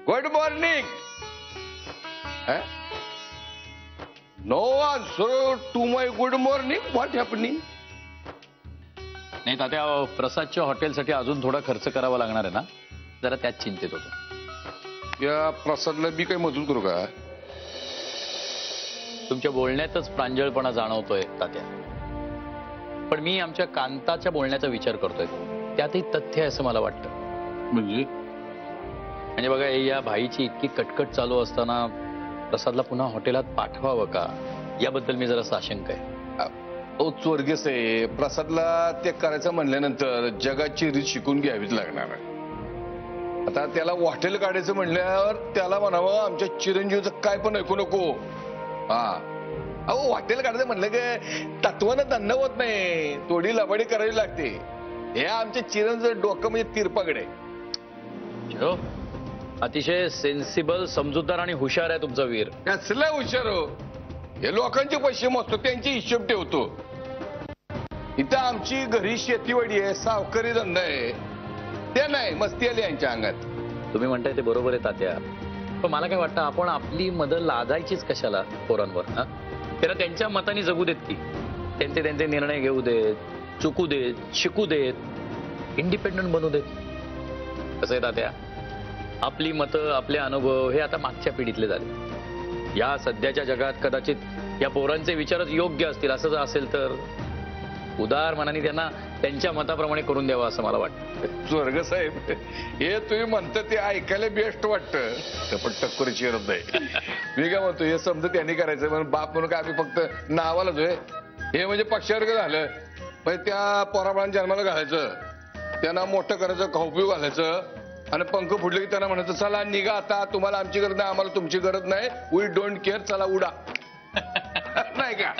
Good morning. No answer to my good morning. What happening? नाही तात्या, प्रसादच्या हॉटेलसाठी अजून थोडा खर्च करावा लागणार आहे ना, जरा त्याच चिंतेत होतो. या प्रसादला मी काही मदत करू का? तुमच्या बोलण्यातच प्रांजळपणा जाणवतोय तात्या, पण मी आमच्या कांताच्या बोलण्याचा विचार करतोय. त्यातही तथ्य आहे असं मला वाटतं. म्हणजे बघा, या भाईची इतकी कटकट चालू असताना प्रसादला पुन्हा हॉटेलात पाठवावं का, याबद्दल मी जरा साशंक आहे. तो चोरगेस आहे. प्रसादला ते करायचं म्हणल्यानंतर जगाची रीत शिकून घ्यावीच लागणार आहे. आता त्याला हॉटेल काढायचं म्हणल्यावर त्याला म्हणावं आमच्या चिरंजीवचं काय पण ऐकू नको. अहो, हॉटेल काढायचं म्हणलं की तत्वानं धंदा होत नाही, थोडी लबाडी करावी लागते. हे आमच्या चिरंजीवचं डोकं म्हणजे तिरपाकडे. अतिशय सेन्सिबल, समजूतदार आणि हुशार आहे तुमचा वीर. कसला हुशार हो. हे लोकांचे पैसे मोजतो, त्यांचे हिशोब ठेवतो. इथं आमची घरी शेतीवाडी आहे, सावकारी धंदा आहे. ते नाही, मस्ती आली यांच्या अंगात. तुम्ही म्हणताय ते बरोबर आहे तात्या, पण मला काय वाटतं, आपण आपली मदत लादायचीच कशाला पोरांवर? त्यांना त्यांच्या मताने जगू देत की, त्यांचे निर्णय घेऊ देत, चुकू देत, शिकू देत, इंडिपेंडंट बनू देत. कसं आहे तात्या, आपली मतं, आपले अनुभव हे आता मागच्या पिढीतले झाले. या सध्याच्या जगात कदाचित या पोरांचे विचारच योग्य असतील. असं जर असेल तर उदार मनाने त्यांना त्यांच्या मताप्रमाणे करून द्यावं असं मला वाटतं. स्वर्ग साहेब, हे तुम्ही म्हणता ते ऐकायला बेस्ट वाटतं, पण टक्कर चिरत नाही. मी काय म्हणतो, हे समजा त्यांनी करायचं म्हणून बाप म्हणून काय आम्ही फक्त नावाला जोय. हे म्हणजे पक्षावर झालं. म्हणजे त्या पोराबाळांना जन्माला घालायचं, त्यांना मोठं करायचं, खाऊपिऊ घालायचं, आणि पंख फुटले की त्यांना म्हणायचं चला निघा आता, तुम्हाला आमची गरज नाही, आम्हाला तुमची गरज नाही, वी डोंट केअर, चला उडा. नाही का?